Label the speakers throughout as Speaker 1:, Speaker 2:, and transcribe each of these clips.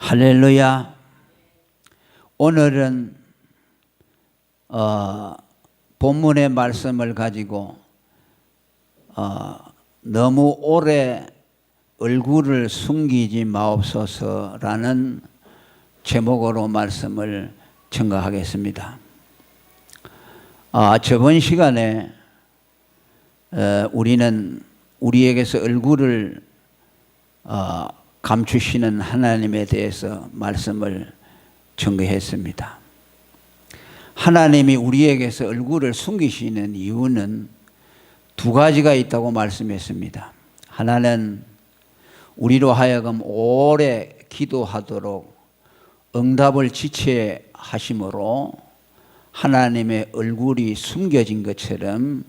Speaker 1: 할렐루야. 오늘은 본문의 말씀을 가지고 너무 오래 얼굴을 숨기지 마옵소서라는 제목으로 말씀을 증거하겠습니다. 저번 시간에 우리는 우리에게서 얼굴을 감추시는 하나님에 대해서 말씀을 증거했습니다. 하나님이 우리에게서 얼굴을 숨기시는 이유는 두 가지가 있다고 말씀했습니다. 하나는 우리로 하여금 오래 기도하도록 응답을 지체하심으로 하나님의 얼굴이 숨겨진 것처럼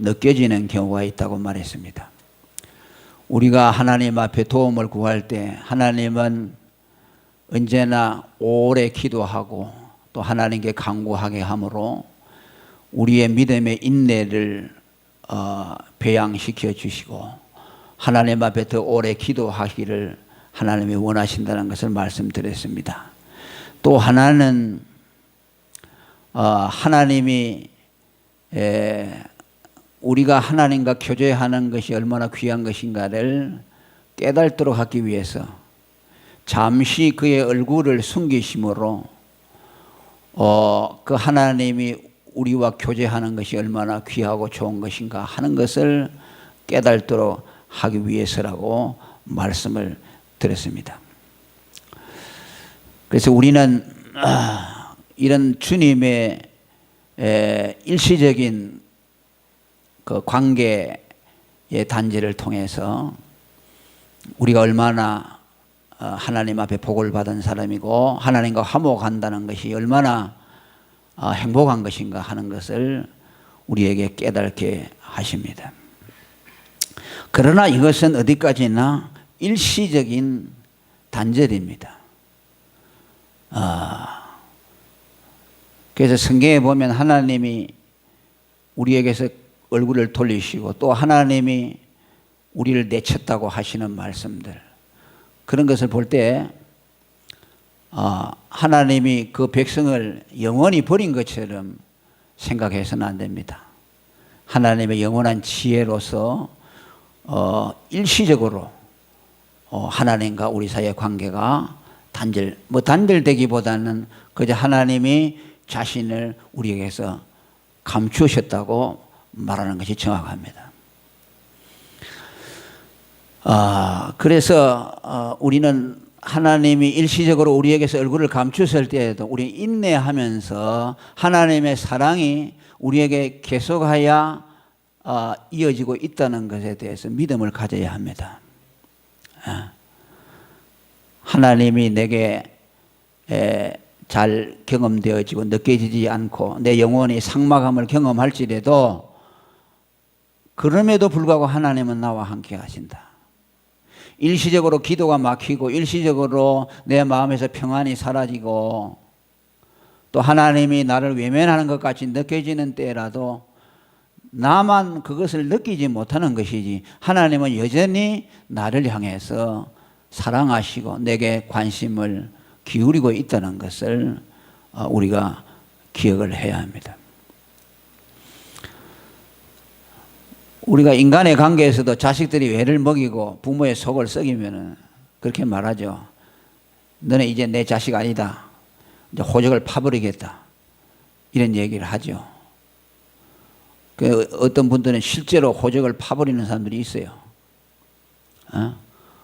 Speaker 1: 느껴지는 경우가 있다고 말했습니다. 우리가 하나님 앞에 도움을 구할 때 하나님은 언제나 오래 기도하고 또 하나님께 간구하게 하므로 우리의 믿음의 인내를 배양시켜 주시고 하나님 앞에 더 오래 기도하기를 하나님이 원하신다는 것을 말씀드렸습니다. 또 하나는 하나님이 우리가 하나님과 교제하는 것이 얼마나 귀한 것인가를 깨닫도록 하기 위해서 잠시 그의 얼굴을 숨기심으로 그 하나님이 우리와 교제하는 것이 얼마나 귀하고 좋은 것인가 하는 것을 깨닫도록 하기 위해서라고 말씀을 드렸습니다. 그래서 우리는 이런 주님의 일시적인 그 관계의 단절을 통해서 우리가 얼마나 하나님 앞에 복을 받은 사람이고 하나님과 화목한다는 것이 얼마나 행복한 것인가 하는 것을 우리에게 깨닫게 하십니다. 그러나 이것은 어디까지나 일시적인 단절입니다. 그래서 성경에 보면 하나님이 우리에게서 얼굴을 돌리시고 또 하나님이 우리를 내쳤다고 하시는 말씀들, 그런 것을 볼 때 하나님이 그 백성을 영원히 버린 것처럼 생각해서는 안 됩니다. 하나님의 영원한 지혜로서 일시적으로 하나님과 우리 사이의 관계가 단절되기보다는 그저 하나님이 자신을 우리에게서 감추셨다고 말하는 것이 정확합니다. 그래서 우리는 하나님이 일시적으로 우리에게서 얼굴을 감추실 때에도 우리 인내하면서 하나님의 사랑이 우리에게 계속하여 이어지고 있다는 것에 대해서 믿음을 가져야 합니다. 하나님이 내게 잘 경험되어지고 느껴지지 않고 내 영혼이 삭막함을 경험할지라도 그럼에도 불구하고 하나님은 나와 함께 하신다. 일시적으로 기도가 막히고 일시적으로 내 마음에서 평안이 사라지고 또 하나님이 나를 외면하는 것 같이 느껴지는 때라도 나만 그것을 느끼지 못하는 것이지 하나님은 여전히 나를 향해서 사랑하시고 내게 관심을 기울이고 있다는 것을 우리가 기억을 해야 합니다. 우리가 인간의 관계에서도 자식들이 애를 먹이고 부모의 속을 썩이면 그렇게 말하죠. 너는 이제 내 자식 아니다. 이제 호적을 파버리겠다. 이런 얘기를 하죠. 어떤 분들은 실제로 호적을 파버리는 사람들이 있어요.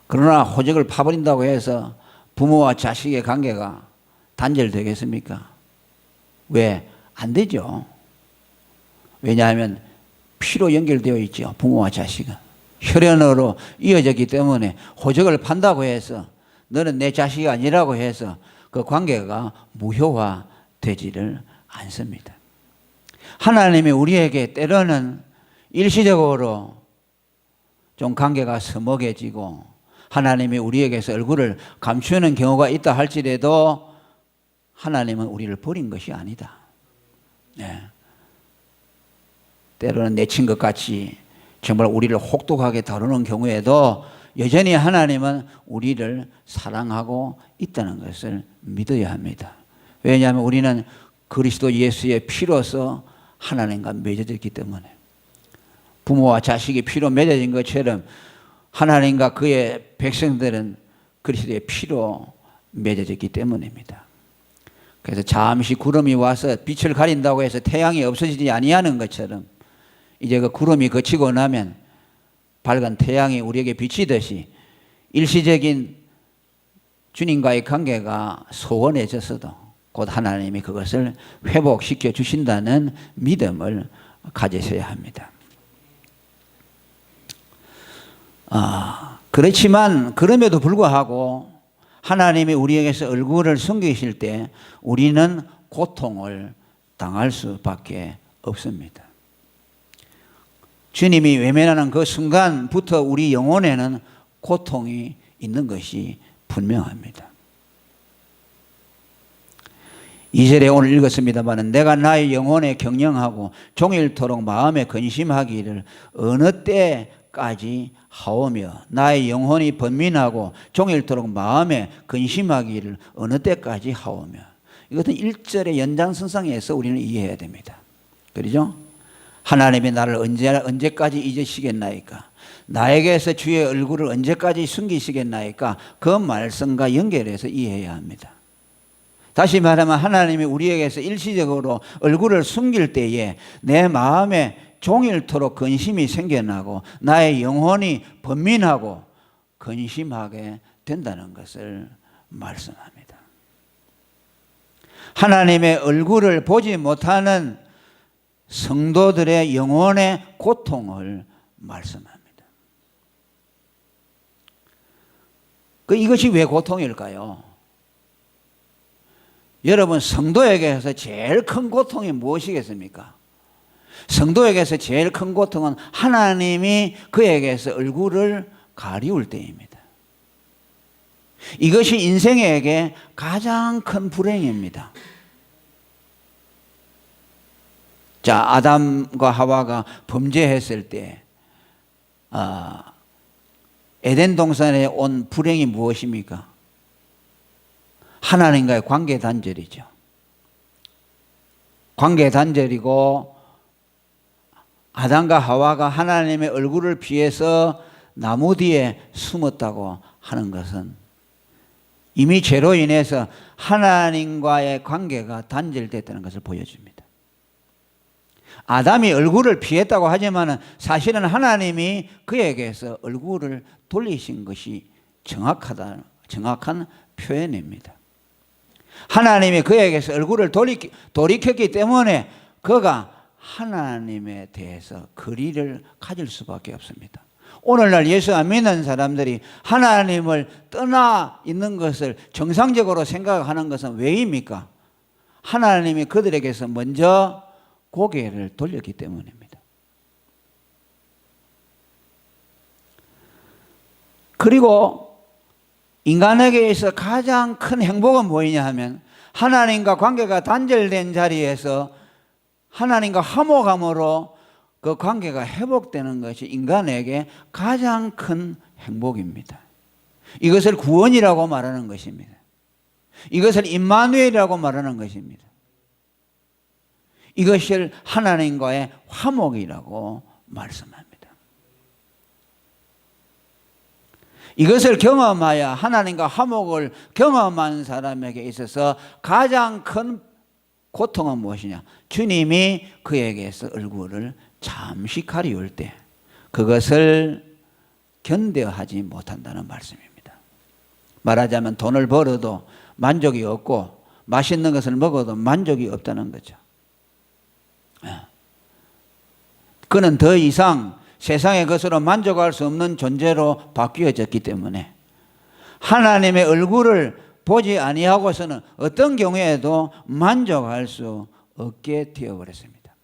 Speaker 1: 그러나 호적을 파버린다고 해서 부모와 자식의 관계가 단절되겠습니까? 왜? 안 되죠. 왜냐하면 피로 연결되어 있죠. 부모와 자식은 혈연으로 이어졌기 때문에 호적을 판다고 해서 너는 내 자식이 아니라고 해서 그 관계가 무효화되지를 않습니다. 하나님이 우리에게 때로는 일시적으로 좀 관계가 서먹해지고 하나님이 우리에게서 얼굴을 감추는 경우가 있다 할지라도 하나님은 우리를 버린 것이 아니다. 때로는 내친 것 같이 정말 우리를 혹독하게 다루는 경우에도 여전히 하나님은 우리를 사랑하고 있다는 것을 믿어야 합니다. 왜냐하면 우리는 그리스도 예수의 피로서 하나님과 맺어져 있기 때문에, 부모와 자식이 피로 맺어진 것처럼 하나님과 그의 백성들은 그리스도의 피로 맺어졌기 때문입니다. 그래서 잠시 구름이 와서 빛을 가린다고 해서 태양이 없어지지 아니하는 것처럼 이제 그 구름이 거치고 나면 밝은 태양이 우리에게 비치듯이 일시적인 주님과의 관계가 소원해졌어도 곧 하나님이 그것을 회복시켜 주신다는 믿음을 가지셔야 합니다. 그렇지만 그럼에도 불구하고 하나님이 우리에게서 얼굴을 숨기실 때 우리는 고통을 당할 수밖에 없습니다. 주님이 외면하는 그 순간부터 우리 영혼에는 고통이 있는 것이 분명합니다. 2절에 오늘 읽었습니다만, 내가 나의 영혼에 경영하고 종일토록 마음에 근심하기를 어느 때까지 하오며, 나의 영혼이 번민하고 종일토록 마음에 근심하기를 어느 때까지 하오며. 이것은 1절의 연장선상에서 우리는 이해해야 됩니다. 그렇죠? 하나님이 나를 언제까지 잊으시겠나이까? 나에게서 주의 얼굴을 언제까지 숨기시겠나이까? 그 말씀과 연결해서 이해해야 합니다. 다시 말하면 하나님이 우리에게서 일시적으로 얼굴을 숨길 때에 내 마음에 종일토록 근심이 생겨나고 나의 영혼이 번민하고 근심하게 된다는 것을 말씀합니다. 하나님의 얼굴을 보지 못하는 성도들의 영혼의 고통을 말씀합니다. 이것이 왜 고통일까요? 여러분, 성도에게서 제일 큰 고통이 무엇이겠습니까? 성도에게서 제일 큰 고통은 하나님이 그에게서 얼굴을 가리울 때입니다. 이것이 인생에게 가장 큰 불행입니다. 자, 아담과 하와가 범죄했을 때 에덴 동산에 온 불행이 무엇입니까? 하나님과의 관계 단절이죠. 관계 단절이고, 아담과 하와가 하나님의 얼굴을 피해서 나무 뒤에 숨었다고 하는 것은 이미 죄로 인해서 하나님과의 관계가 단절됐다는 것을 보여줍니다. 아담이 얼굴을 피했다고 하지만 사실은 하나님이 그에게서 얼굴을 돌리신 것이 정확한 표현입니다. 하나님이 그에게서 얼굴을 돌이켰기 때문에 그가 하나님에 대해서 거리를 가질 수밖에 없습니다. 오늘날 예수 안 믿는 사람들이 하나님을 떠나 있는 것을 정상적으로 생각하는 것은 왜입니까? 하나님이 그들에게서 먼저 고개를 돌렸기 때문입니다. 그리고 인간에게 있어 가장 큰 행복은 뭐냐 하면, 하나님과 관계가 단절된 자리에서 하나님과 화목함으로 그 관계가 회복되는 것이 인간에게 가장 큰 행복입니다. 이것을 구원이라고 말하는 것입니다. 이것을 임마누엘이라고 말하는 것입니다. 이것을 하나님과의 화목이라고 말씀합니다. 이것을 경험하여 하나님과 화목을 경험한 사람에게 있어서 가장 큰 고통은 무엇이냐? 주님이 그에게서 얼굴을 잠시 가리울 때 그것을 견뎌하지 못한다는 말씀입니다. 말하자면 돈을 벌어도 만족이 없고 맛있는 것을 먹어도 만족이 없다는 거죠. 그는 더 이상 세상의 것으로 만족할 수 없는 존재로 바뀌어졌기 때문에 하나님의 얼굴을 보지 아니하고서는 어떤 경우에도 만족할 수 없게 되어버렸습니다.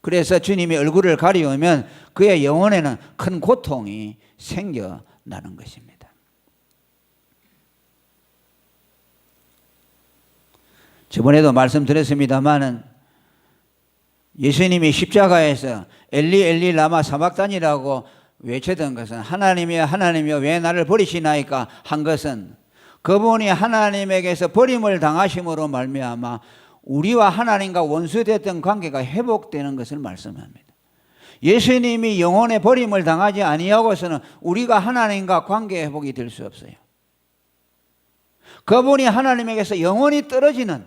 Speaker 1: 그래서 주님이 얼굴을 가리우면 그의 영혼에는 큰 고통이 생겨나는 것입니다. 저번에도 말씀드렸습니다마는 예수님이 십자가에서 엘리 엘리 라마 사박단이라고 외쳤던 것은 하나님이여 하나님이여 왜 나를 버리시나이까 한 것은 그분이 하나님에게서 버림을 당하심으로 말미암아 우리와 하나님과 원수됐던 관계가 회복되는 것을 말씀합니다. 예수님이 영혼의 버림을 당하지 아니하고서는 우리가 하나님과 관계 회복이 될 수 없어요. 그분이 하나님에게서 영원히 떨어지는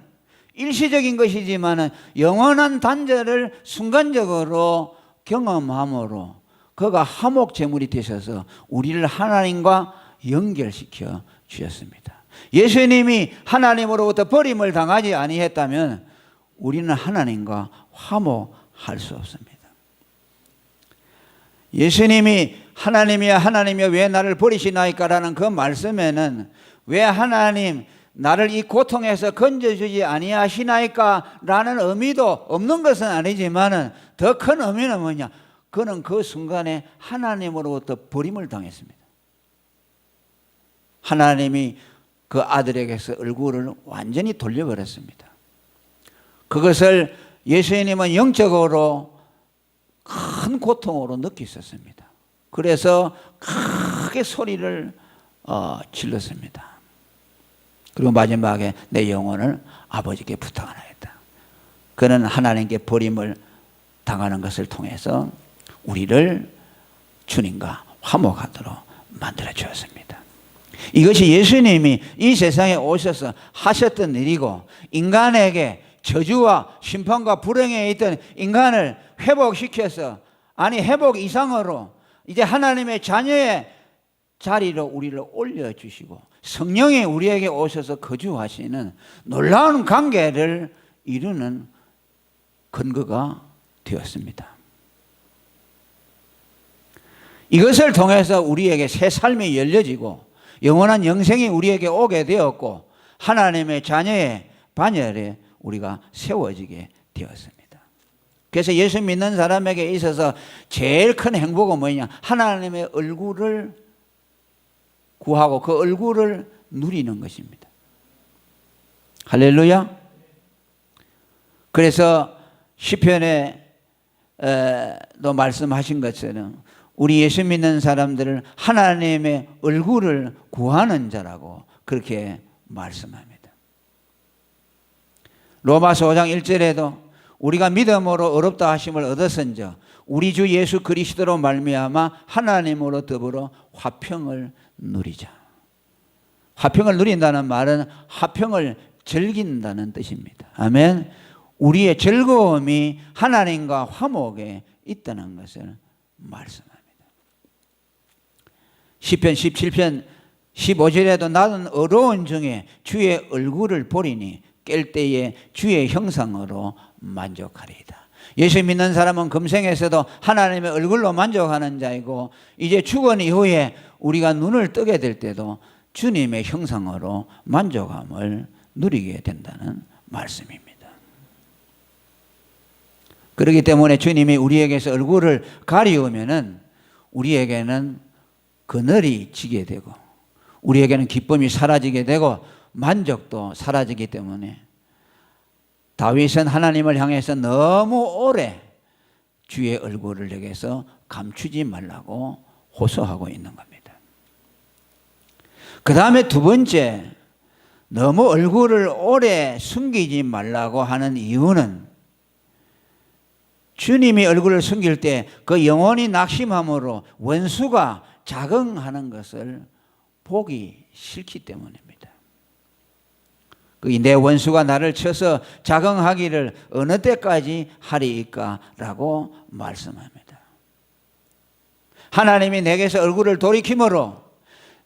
Speaker 1: 일시적인 것이지만 영원한 단절을 순간적으로 경험함으로 그가 화목제물이 되셔서 우리를 하나님과 연결시켜 주셨습니다. 예수님이 하나님으로부터 버림을 당하지 아니했다면 우리는 하나님과 화목할 수 없습니다. 예수님이 하나님이여 하나님이여 왜 나를 버리시나이까라는 그 말씀에는 왜 하나님 나를 이 고통에서 건져주지 아니하시나이까라는 의미도 없는 것은 아니지만 더 큰 의미는 뭐냐? 그는 그 순간에 하나님으로부터 버림을 당했습니다. 하나님이 그 아들에게서 얼굴을 완전히 돌려버렸습니다. 그것을 예수님은 영적으로 큰 고통으로 느끼셨습니다. 그래서 크게 소리를 질렀습니다. 그리고 마지막에 내 영혼을 아버지께 부탁하나이다. 그는 하나님께 버림을 당하는 것을 통해서 우리를 주님과 화목하도록 만들어 주었습니다. 이것이 예수님이 이 세상에 오셔서 하셨던 일이고 인간에게 저주와 심판과 불행에 있던 인간을 회복시켜서 회복 이상으로 이제 하나님의 자녀의 자리로 우리를 올려주시고 성령이 우리에게 오셔서 거주하시는 놀라운 관계를 이루는 근거가 되었습니다. 이것을 통해서 우리에게 새 삶이 열려지고 영원한 영생이 우리에게 오게 되었고 하나님의 자녀의 반열에 우리가 세워지게 되었습니다. 그래서 예수 믿는 사람에게 있어서 제일 큰 행복은 뭐냐? 하나님의 얼굴을 구하고 그 얼굴을 누리는 것입니다. 할렐루야. 그래서 시편에도 말씀하신 것처럼 우리 예수 믿는 사람들을 하나님의 얼굴을 구하는 자라고 그렇게 말씀합니다. 로마서 5장 1절에도 우리가 믿음으로 의롭다 하심을 얻었은즉 우리 주 예수 그리스도로 말미암아 하나님으로 더불어 화평을 누리자. 화평을 누린다는 말은 화평을 즐긴다는 뜻입니다. 아멘. 우리의 즐거움이 하나님과 화목에 있다는 것을 말씀합니다. 시편 17편 15절에도 나는 어려운 중에 주의 얼굴을 보리니 깰 때에 주의 형상으로 만족하리이다. 예수 믿는 사람은 금생에서도 하나님의 얼굴로 만족하는 자이고 이제 죽은 이후에 우리가 눈을 뜨게 될 때도 주님의 형상으로 만족함을 누리게 된다는 말씀입니다. 그렇기 때문에 주님이 우리에게서 얼굴을 가리우면은 우리에게는 그늘이 지게 되고 우리에게는 기쁨이 사라지게 되고 만족도 사라지기 때문에 다윗은 하나님을 향해서 너무 오래 주의 얼굴을 내게서 감추지 말라고 호소하고 있는 겁니다. 그 다음에 두 번째, 너무 얼굴을 오래 숨기지 말라고 하는 이유는 주님이 얼굴을 숨길 때 그 영혼이 낙심함으로 원수가 자긍하는 것을 보기 싫기 때문입니다. 내 원수가 나를 쳐서 자긍하기를 어느 때까지 하리이까라고 말씀합니다. 하나님이 내게서 얼굴을 돌이킴으로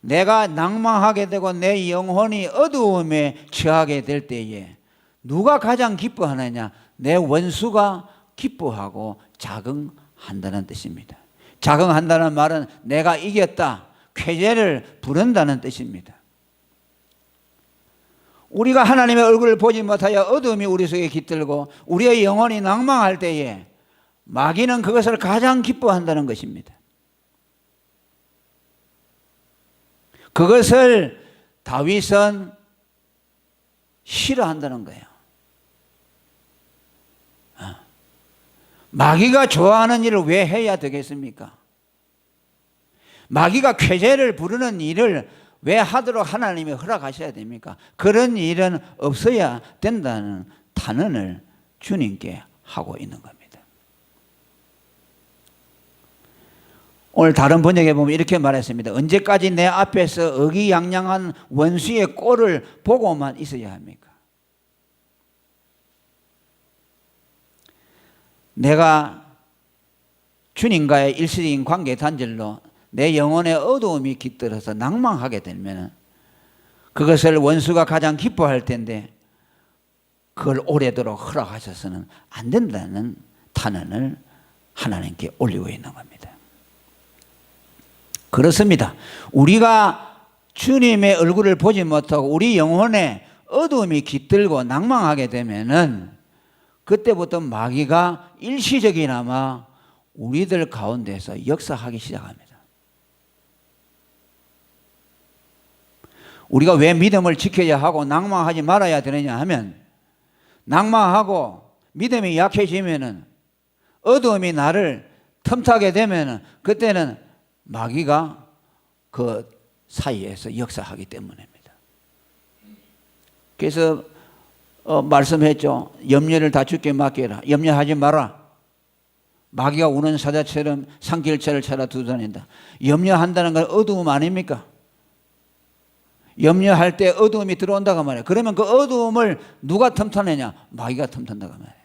Speaker 1: 내가 낭망하게 되고 내 영혼이 어두움에 처하게 될 때에 누가 가장 기뻐하느냐? 내 원수가 기뻐하고 자긍한다는 뜻입니다. 자긍한다는 말은 내가 이겼다, 쾌재를 부른다는 뜻입니다. 우리가 하나님의 얼굴을 보지 못하여 어둠이 우리 속에 깃들고 우리의 영혼이 낭망할 때에 마귀는 그것을 가장 기뻐한다는 것입니다. 그것을 다윗은 싫어한다는 거예요. 마귀가 좋아하는 일을 왜 해야 되겠습니까? 마귀가 쾌재를 부르는 일을 왜 하도록 하나님이 허락하셔야 됩니까? 그런 일은 없어야 된다는 탄원을 주님께 하고 있는 겁니다. 오늘 다른 번역에 보면 이렇게 말했습니다. 언제까지 내 앞에서 의기양양한 원수의 꼴을 보고만 있어야 합니까? 내가 주님과의 일시적인 관계 단절로 내 영혼의 어두움이 깃들어서 낭망하게 되면 그것을 원수가 가장 기뻐할 텐데 그걸 오래도록 허락하셔서는 안 된다는 탄원을 하나님께 올리고 있는 겁니다. 그렇습니다. 우리가 주님의 얼굴을 보지 못하고 우리 영혼에 어두움이 깃들고 낭망하게 되면은 그때부터 마귀가 일시적이나마 우리들 가운데서 역사하기 시작합니다. 우리가 왜 믿음을 지켜야 하고 낭망하지 말아야 되느냐 하면 낭망하고 믿음이 약해지면은 어두움이 나를 틈타게 되면은 그때는 마귀가 그 사이에서 역사하기 때문입니다. 그래서 말씀했죠. 염려를 다 주께 맡겨라. 염려하지 마라. 마귀가 우는 사자처럼 산길차를 찾아 두드린다. 염려한다는 건 어두움 아닙니까? 염려할 때 어두움이 들어온다고 말이에요. 그러면 그 어두움을 누가 틈타느냐? 마귀가 틈탄다고 말이에요.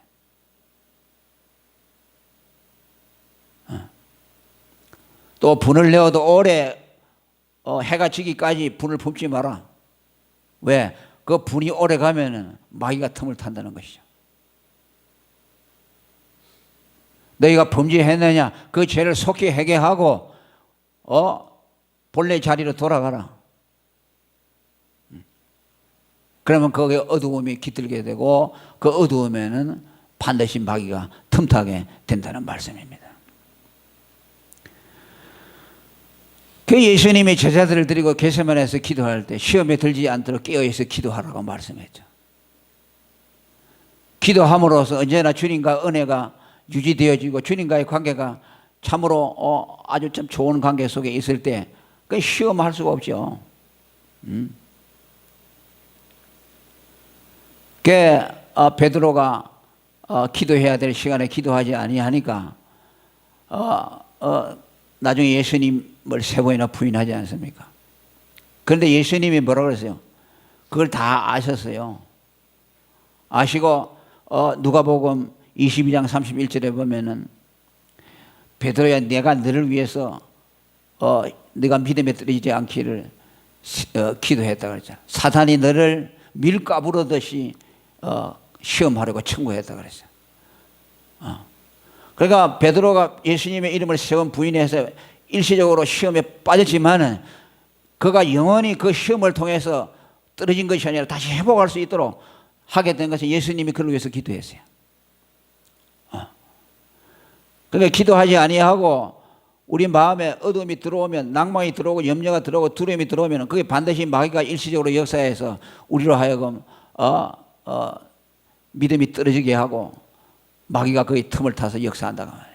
Speaker 1: 또 분을 내어도 오래 해가 지기까지 분을 품지 마라. 왜? 그 분이 오래 가면은 마귀가 틈을 탄다는 것이죠. 너희가 범죄했느냐? 그 죄를 속히 회개하고 본래 자리로 돌아가라. 그러면 거기에 어두움이 깃들게 되고 그 어두움에는 반드시 마귀가 틈타게 된다는 말씀입니다. 그 예수님이 제자들을 데리고 겟세마네에서 기도할 때 시험에 들지 않도록 깨어있어 기도하라고 말씀했죠. 기도함으로써 언제나 주님과 은혜가 유지되어지고 주님과의 관계가 참으로 아주 참 좋은 관계 속에 있을 때 그 시험할 수가 없죠. 베드로가 기도해야 될 시간에 기도하지 아니하니까 나중에 예수님을 3번이나 부인하지 않습니까? 그런데 예수님이 뭐라고 그랬어요? 그걸 다 아셨어요. 아시고 누가복음 22장 31절에 보면은 베드로야 내가 너를 위해서 네가 믿음에 떨어지지 않기를 기도했다 그랬잖아. 사탄이 너를 밀가부르듯이 시험하려고 청구했다 그랬어요. 그러니까 베드로가 예수님의 이름을 3번 부인해서 일시적으로 시험에 빠졌지만은 그가 영원히 그 시험을 통해서 떨어진 것이 아니라 다시 회복할 수 있도록 하게 된 것은 예수님이 그를 위해서 기도했어요. 그러니까 기도하지 아니하고 우리 마음에 어둠이 들어오면 낭망이 들어오고 염려가 들어오고 두려움이 들어오면 그게 반드시 마귀가 일시적으로 역사해서 우리로 하여금 믿음이 떨어지게 하고 마귀가 거기 틈을 타서 역사한다고 말이에요.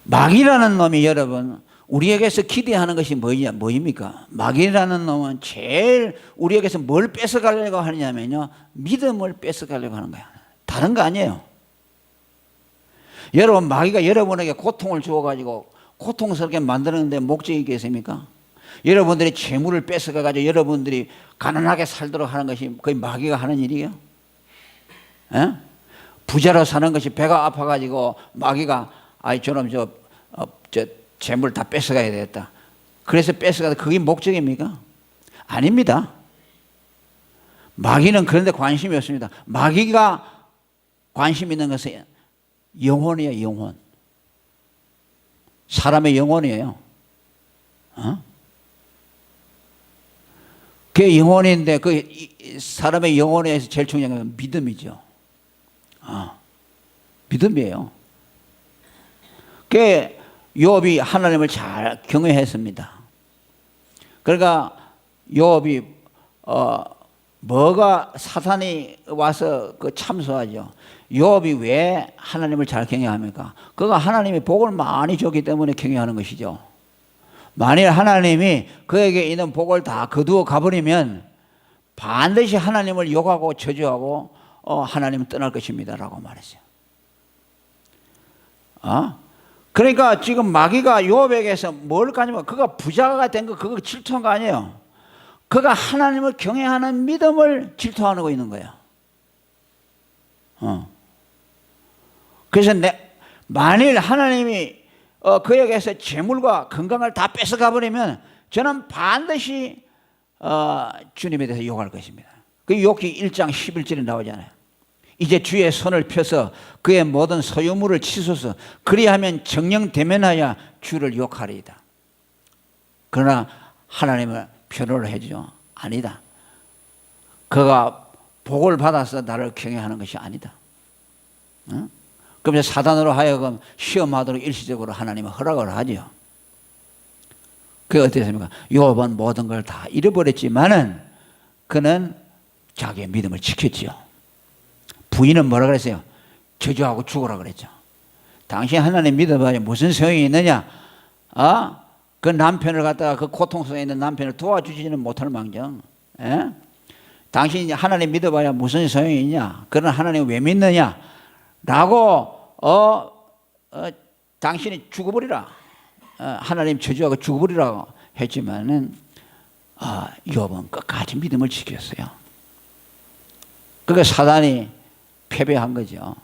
Speaker 1: 마귀라는 놈이 여러분 우리에게서 기대하는 것이 뭐입니까? 마귀라는 놈은 제일 우리에게서 뭘 뺏어가려고 하느냐면요 믿음을 뺏어가려고 하는 거야. 다른 거 아니에요. 여러분 마귀가 여러분에게 고통을 주어가지고 고통스럽게 만드는데 목적이 있겠습니까? 여러분들이 재물을 뺏어가지고 여러분들이 가난하게 살도록 하는 것이 거의 마귀가 하는 일이에요. 에? 부자로 사는 것이 배가 아파가지고 마귀가 저놈 저 재물 다 뺏어가야 되겠다. 그래서 뺏어가서 그게 목적입니까? 아닙니다. 마귀는 그런 데 관심이 없습니다. 마귀가 관심 있는 것은 영혼이에요. 영혼. 사람의 영혼이에요. 그게 영혼인데 그 사람의 영혼에서 제일 중요한 건 믿음이죠. 믿음이에요. 그 욥이 하나님을 잘 경외했습니다. 그러니까 욥이 뭐가 사탄이 와서 그 참소하죠. 욥이 왜 하나님을 잘 경외합니까? 그가 하나님이 복을 많이 줬기 때문에 경외하는 것이죠. 만일 하나님이 그에게 있는 복을 다 거두어 가버리면 반드시 하나님을 욕하고 저주하고 하나님은 떠날 것입니다 라고 말했어요. 그러니까 지금 마귀가 욥에게서 뭘 가지면 그가 부자가 된 거 그거 질투한 거 아니에요. 그가 하나님을 경외하는 믿음을 질투하고 있는 거예요. 그래서 만일 하나님이 그에게서 재물과 건강을 다 뺏어가 버리면 저는 반드시 주님에 대해서 욕할 것입니다. 그 욥기 1장 11절에 나오잖아요. 이제 주의 손을 펴서 그의 모든 소유물을 치소서. 그리하면 정령 대면하여 주를 욕하리이다. 그러나 하나님을 표현을 해주죠. 아니다. 그가 복을 받아서 나를 경외하는 것이 아니다. 그러면서 사단으로 하여금 시험하도록 일시적으로 하나님은 허락을 하죠. 그게 어땠습니까? 욥은 모든 걸 다 잃어버렸지만은 그는 자기의 믿음을 지켰지요. 부인은 뭐라 그랬어요? 저주하고 죽으라 그랬죠. 당신 하나님 믿어봐야 무슨 소용이 있느냐? 그 남편을 갖다가 그 고통 속에 있는 남편을 도와주지는 못할 망정. 당신이 하나님 믿어봐야 무슨 소용이 있냐? 그런 하나님 왜 믿느냐? 라고 당신이 죽어버리라. 하나님 저주하고 죽어버리라고 했지만은 욥은 끝까지 믿음을 지켰어요. 그러니까 사단이 패배한 거죠.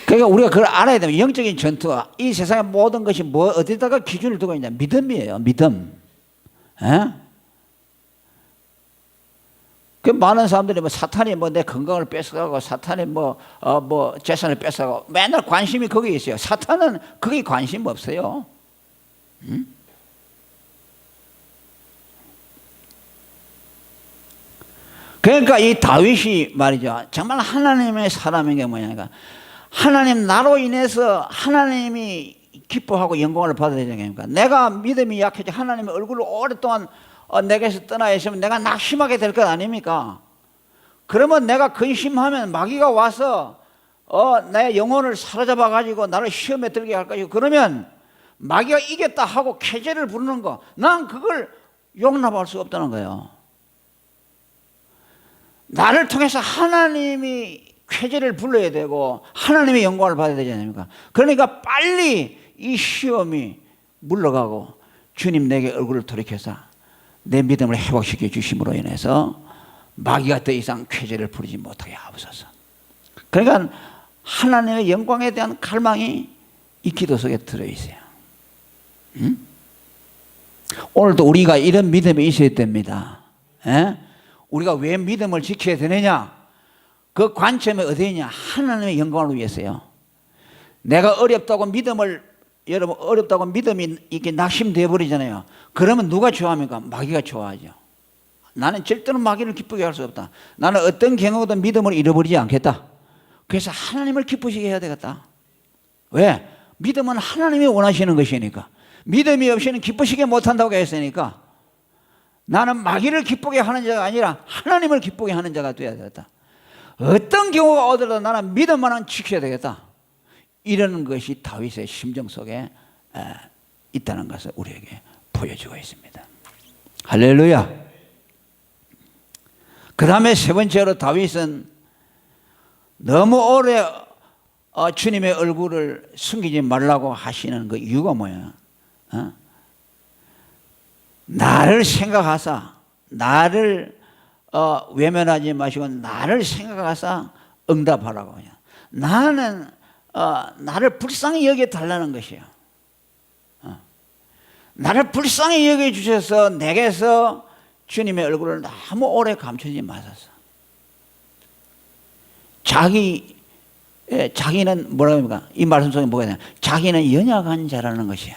Speaker 1: 그러니까 우리가 그걸 알아야 됩니다. 영적인 전투와 이 세상의 모든 것이 어디다가 기준을 두고 있냐? 믿음이에요. 믿음. 그 많은 사람들이 사탄이 내 건강을 뺏어가고 사탄이 재산을 뺏어가고 맨날 관심이 거기에 있어요. 사탄은 거기에 관심 없어요. 그러니까 이 다윗이 말이죠. 정말 하나님의 사람인 게 뭐냐니까 하나님 나로 인해서 하나님이 기뻐하고 영광을 받아야 되니까 내가 믿음이 약해져 하나님의 얼굴을 오랫동안 내게서 떠나 있으면 내가 낙심하게 될 것 아닙니까? 그러면 내가 근심하면 마귀가 와서 내 영혼을 사로잡아 가지고 나를 시험에 들게 할 것이고 그러면 마귀가 이겼다 하고 쾌재를 부르는 거 난 그걸 용납할 수 없다는 거예요. 나를 통해서 하나님이 쾌재를 불러야 되고 하나님의 영광을 받아야 되지 않습니까? 그러니까 빨리 이 시험이 물러가고 주님 내게 얼굴을 돌이켜서 내 믿음을 회복시켜 주심으로 인해서 마귀가 더 이상 쾌재를 부리지 못하게 하옵소서. 그러니까 하나님의 영광에 대한 갈망이 이 기도 속에 들어있어요. 오늘도 우리가 이런 믿음이 있어야 됩니다. 우리가 왜 믿음을 지켜야 되느냐? 그 관점이 어디냐? 하나님의 영광을 위해서요. 내가 어렵다고 믿음이 이렇게 낙심되어 버리잖아요. 그러면 누가 좋아합니까? 마귀가 좋아하죠. 나는 절대로 마귀를 기쁘게 할 수 없다. 나는 어떤 경우든 믿음을 잃어버리지 않겠다. 그래서 하나님을 기쁘시게 해야 되겠다. 왜? 믿음은 하나님이 원하시는 것이니까. 믿음이 없이는 기쁘시게 못한다고 했으니까 나는 마귀를 기쁘게 하는 자가 아니라 하나님을 기쁘게 하는 자가 되어야 되겠다. 어떤 경우가 오더라도 나는 믿음만은 지켜야 되겠다. 이런 것이 다윗의 심정 속에 있다는 것을 우리에게 보여주고 있습니다. 할렐루야. 그 다음에 세 번째로 다윗은 너무 오래 주님의 얼굴을 숨기지 말라고 하시는 그 이유가 뭐야? 나를 생각하사 나를 외면하지 마시고 나를 생각하사 응답하라고. 나는 나를 불쌍히 여겨 달라는 것이에요. 나를 불쌍히 여겨 주셔서 내게서 주님의 얼굴을 너무 오래 감추지 마소서. 자기는 뭐라고 합니까? 이 말씀 속에 뭐가 있냐? 자기는 연약한 자라는 것이야.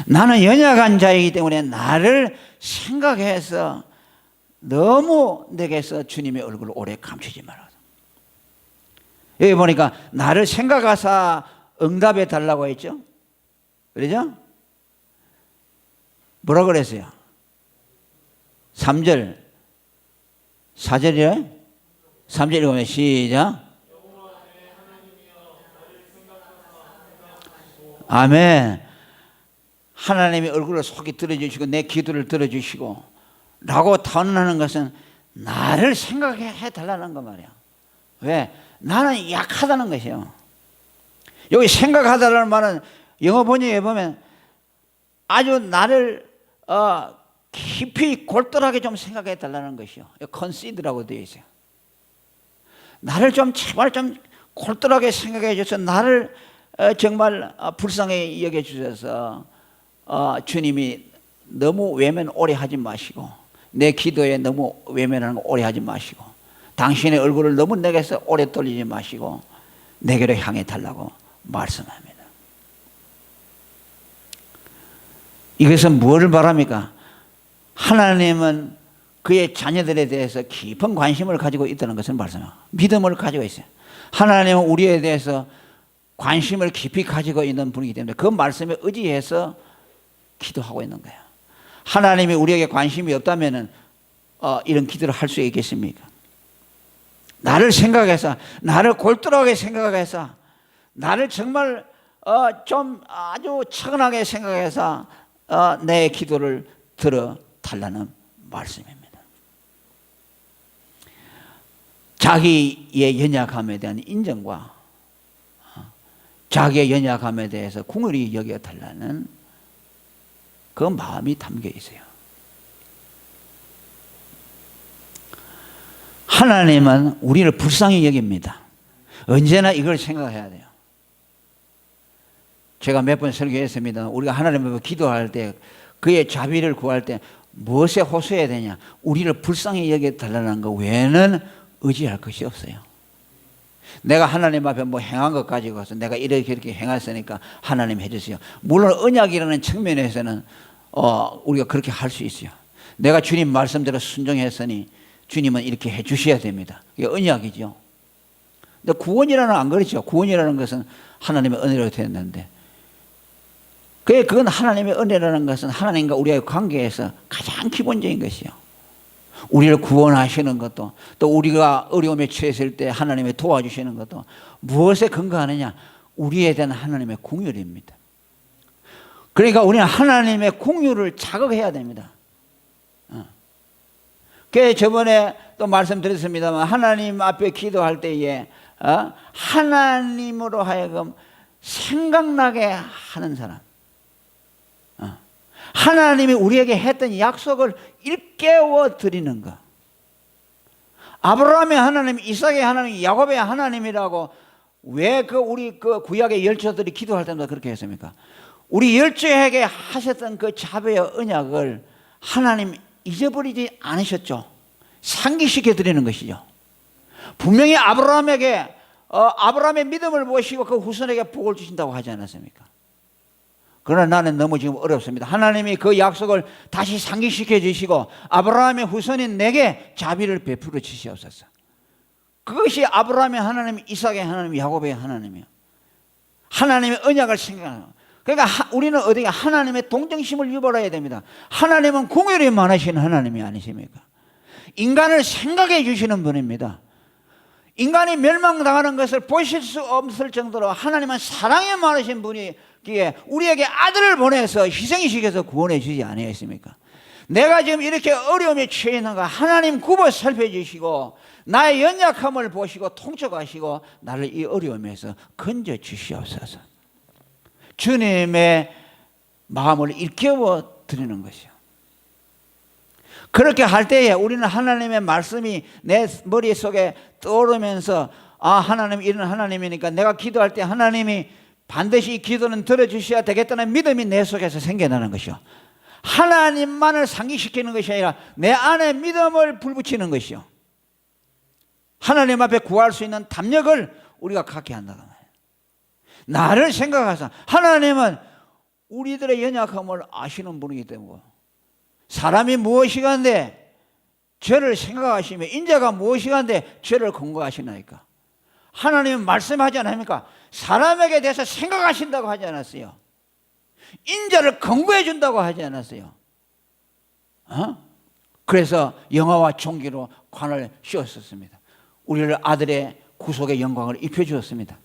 Speaker 1: 나는 연약한 자이기 때문에 나를 생각해서 너무 내게서 주님의 얼굴을 오래 감추지 말아서. 여기 보니까 나를 생각하사 응답해 달라고 했죠. 그러죠? 뭐라 그랬어요? 3절, 4절이에요? 3절 읽으면 시작. 아멘. 하나님의 얼굴을 속히 들어주시고 내 기도를 들어주시고 라고 단언하는 것은 나를 생각해 달라는 거 말이야. 왜? 나는 약하다는 것이요. 여기 생각하다라는 말은 영어 번역에 보면 아주 나를 깊이 골똘하게 좀 생각해 달라는 것이요. consider라고 되어 있어요. 나를 좀 제발 좀 골똘하게 생각해 주셔서 나를 정말 불쌍히 여겨 주셔서 주님이 너무 외면 오래 하지 마시고 내 기도에 너무 외면하는 거 오래 하지 마시고 당신의 얼굴을 너무 내게서 오래 돌리지 마시고 내게로 향해 달라고 말씀합니다. 이것은 무엇을 말합니까? 하나님은 그의 자녀들에 대해서 깊은 관심을 가지고 있다는 것을 말씀합니다. 믿음을 가지고 있어요. 하나님은 우리에 대해서 관심을 깊이 가지고 있는 분이기 때문에 그 말씀에 의지해서 기도하고 있는 거예요. 하나님이 우리에게 관심이 없다면 이런 기도를 할 수 있겠습니까? 나를 생각해서 나를 골똘하게 생각해서 나를 정말 좀 아주 차분하게 생각해서 내 기도를 들어달라는 말씀입니다. 자기의 연약함에 대한 인정과 자기의 연약함에 대해서 궁휼히 여겨달라는 그 마음이 담겨 있어요. 하나님은 우리를 불쌍히 여깁니다. 언제나 이걸 생각해야 돼요. 제가 몇 번 설교했습니다. 우리가 하나님 앞에 기도할 때 그의 자비를 구할 때 무엇에 호소해야 되냐? 우리를 불쌍히 여겨달라는 것 외에는 의지할 것이 없어요. 내가 하나님 앞에 뭐 행한 것 가지고 와서 내가 이렇게 행했으니까 하나님 해주세요. 물론 언약이라는 측면에서는 우리가 그렇게 할 수 있어요. 내가 주님 말씀대로 순종했으니 주님은 이렇게 해주셔야 됩니다. 이게 언약이죠. 근데 구원이라는 안 그렇죠. 구원이라는 것은 하나님의 은혜로 됐는데 그건 하나님의 은혜라는 것은 하나님과 우리의 관계에서 가장 기본적인 것이요. 우리를 구원하시는 것도 또 우리가 어려움에 처했을 때 하나님이 도와주시는 것도 무엇에 근거하느냐? 우리에 대한 하나님의 긍휼입니다. 그러니까 우리는 하나님의 긍휼을 자극해야 됩니다. 그래서 저번에 또 말씀드렸습니다만 하나님 앞에 기도할 때에 하나님으로 하여금 생각나게 하는 사람, 하나님이 우리에게 했던 약속을 일깨워 드리는 것. 아브라함의 하나님, 이삭의 하나님, 야곱의 하나님이라고 왜 우리 구약의 열조들이 기도할 때마다 그렇게 했습니까? 우리 열조에게 하셨던 그 자비의 언약을 하나님 잊어버리지 않으셨죠. 상기시켜 드리는 것이죠. 분명히 아브라함에게 아브라함의 믿음을 보시고 그 후손에게 복을 주신다고 하지 않았습니까? 그러나 나는 너무 지금 어렵습니다. 하나님이 그 약속을 다시 상기시켜 주시고 아브라함의 후손인 내게 자비를 베풀어 주시옵소서. 그것이 아브라함의 하나님, 이삭의 하나님, 야곱의 하나님이요. 하나님의 언약을 생각하는. 그러니까 우리는 어디가 하나님의 동정심을 유발해야 됩니다. 하나님은 긍휼이 많으신 하나님이 아니십니까? 인간을 생각해 주시는 분입니다. 인간이 멸망당하는 것을 보실 수 없을 정도로 하나님은 사랑이 많으신 분이기에 우리에게 아들을 보내서 희생시켜서 구원해 주지 아니했습니까? 내가 지금 이렇게 어려움에 처해 있는가 하나님 굽어 살펴주시고 나의 연약함을 보시고 통촉하시고 나를 이 어려움에서 건져 주시옵소서. 주님의 마음을 일깨워 드리는 것이요. 그렇게 할 때에 우리는 하나님의 말씀이 내 머릿속에 떠오르면서 하나님 이런 하나님이니까 내가 기도할 때 하나님이 반드시 이 기도는 들어주셔야 되겠다는 믿음이 내 속에서 생겨나는 것이요. 하나님만을 상기시키는 것이 아니라 내 안에 믿음을 불붙이는 것이요. 하나님 앞에 구할 수 있는 담력을 우리가 갖게 한다는 거예요. 나를 생각해서 하나님은 우리들의 연약함을 아시는 분이기 때문에 사람이 무엇이간데 죄를 생각하시며 인자가 무엇이간데 죄를 공고하시나이까. 하나님은 말씀하지 않습니까? 사람에게 대해서 생각하신다고 하지 않았어요. 인자를 권고해 준다고 하지 않았어요. 그래서 영화와 종기로 관을 씌웠었습니다. 우리를 아들의 구속의 영광을 입혀주었습니다.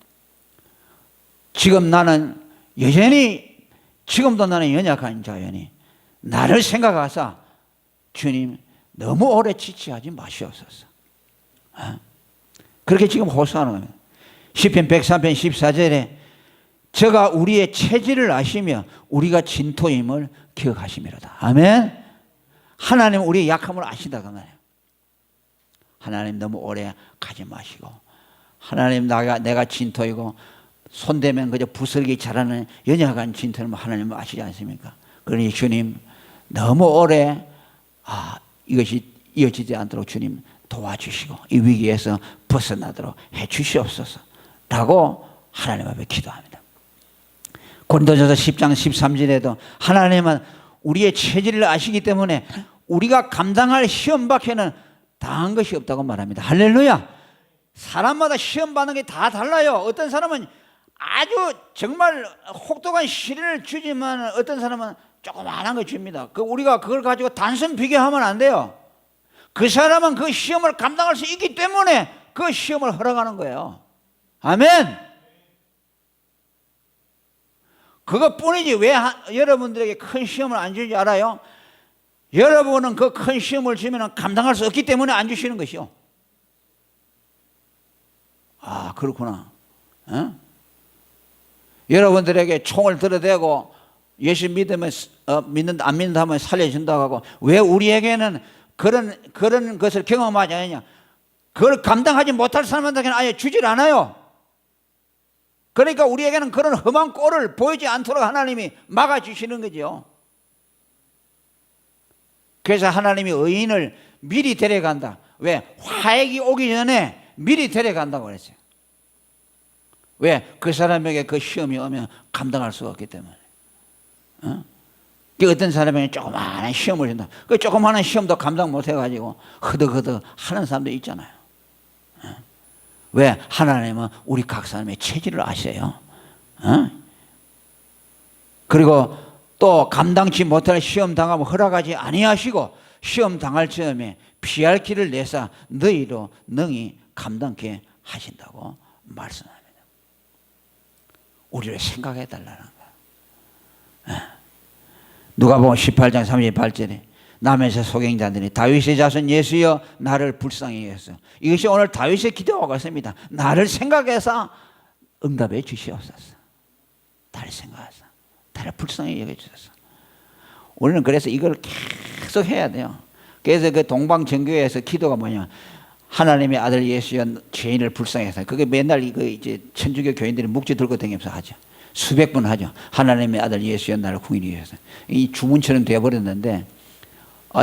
Speaker 1: 지금 나는 여전히, 지금도 나는 연약한 자연이 나를 생각하사 주님 너무 오래 지체하지 마시옵소서. 그렇게 지금 호소하는 겁니다. 시편 103편 14절에 저가 우리의 체질을 아시며 우리가 진토임을 기억하시미로다. 아멘. 하나님 우리의 약함을 아신다고 말해요. 하나님 너무 오래 가지 마시고, 하나님 내가 진토이고 손대면 그저 부스러기 자라는 연약한 진토는 하나님은 아시지 않습니까? 그러니 주님 너무 오래 이것이 이어지지 않도록 주님 도와주시고 이 위기에서 벗어나도록 해 주시옵소서 라고 하나님 앞에 기도합니다. 고린도전서 10장 13절에도 하나님은 우리의 체질을 아시기 때문에 우리가 감당할 시험 밖에는 당한 것이 없다고 말합니다. 할렐루야. 사람마다 시험 받는 게 다 달라요. 어떤 사람은 아주 정말 혹독한 시련을 주지만 어떤 사람은 조그마한 거 줍니다. 우리가 그걸 가지고 단순 비교하면 안 돼요. 그 사람은 그 시험을 감당할 수 있기 때문에 그 시험을 허락하는 거예요. 아멘. 그것뿐이지 왜 여러분들에게 큰 시험을 안 주는지 알아요? 여러분은 그 큰 시험을 주면 감당할 수 없기 때문에 안 주시는 것이요. 그렇구나. 여러분들에게 총을 들어대고 예수 믿으면 안 믿는다 하면 살려준다고 하고 왜 우리에게는 그런 것을 경험하지 않느냐? 그걸 감당하지 못할 사람한테는 아예 주질 않아요. 그러니까 우리에게는 그런 험한 꼴을 보이지 않도록 하나님이 막아주시는 거죠. 그래서 하나님이 의인을 미리 데려간다. 왜? 화액이 오기 전에 미리 데려간다고 그랬어요. 왜? 그 사람에게 그 시험이 오면 감당할 수가 없기 때문에. 어떤 사람에게 조그마한 시험을 준다. 그 조그마한 시험도 감당 못해가지고 허덕허덕 하는 사람도 있잖아요. 왜? 하나님은 우리 각 사람의 체질을 아셔요. 그리고 또 감당치 못할 시험 당하면 허락하지 아니하시고 시험 당할 즈음에 피할 길을 내사 너희로 능히 감당케 하신다고 말씀합니다. 우리를 생각해 달라는 거예요. 누가복음 18장 38절에 남에서 소경자들이 다윗의 자손 예수여 나를 불쌍히 여기소서. 이것이 오늘 다윗의 기도와 같습니다. 나를 생각해서 응답해 주시옵소서. 나를 생각해서 나를 불쌍히 여겨주소서. 우리는 그래서 이걸 계속 해야 돼요. 그래서 그 동방정교회에서 기도가 뭐냐? 하나님의 아들 예수여 죄인을 불쌍해서. 그게 맨날 이제 천주교 교인들이 묵지 들고 다니면서 하죠. 수백 번 하죠. 하나님의 아들 예수여 나를 궁인히 위해서. 이 주문처럼 되어버렸는데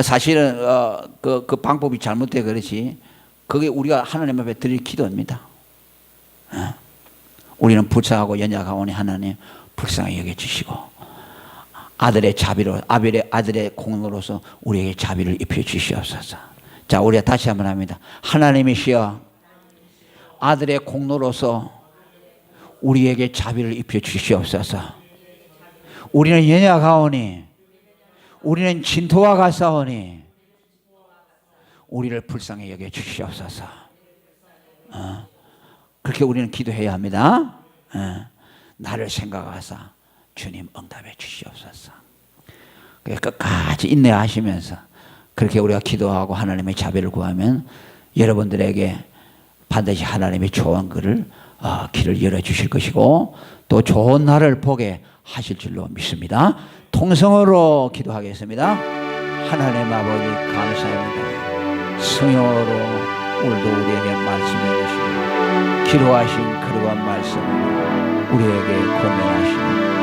Speaker 1: 사실은 그 방법이 잘못돼 그렇지. 그게 우리가 하나님 앞에 드릴 기도입니다. 우리는 불쌍하고 연약하오니 하나님 불쌍히 여겨주시고 아들의 자비로 아들의 공로로서 우리에게 자비를 입혀 주시옵소서. 자, 우리가 다시 한번 합니다. 하나님이시여 아들의 공로로서 우리에게 자비를 입혀 주시옵소서. 우리는 연약하오니 우리는 진토와 같사오니 우리를 불쌍히 여겨 주시옵소서. 그렇게 우리는 기도해야 합니다. 나를 생각하사 주님 응답해 주시옵소서. 끝까지 인내하시면서 그렇게 우리가 기도하고 하나님의 자비를 구하면 여러분들에게 반드시 하나님의 좋은 길을 열어주실 것이고 또 좋은 날을 보게 하실 줄로 믿습니다. 통성으로 기도하겠습니다. 하나님 아버지 감사합니다. 성령으로 오늘도 우리에게 말씀해 주시고 기로하신 그러한 말씀을 우리에게 권면하시고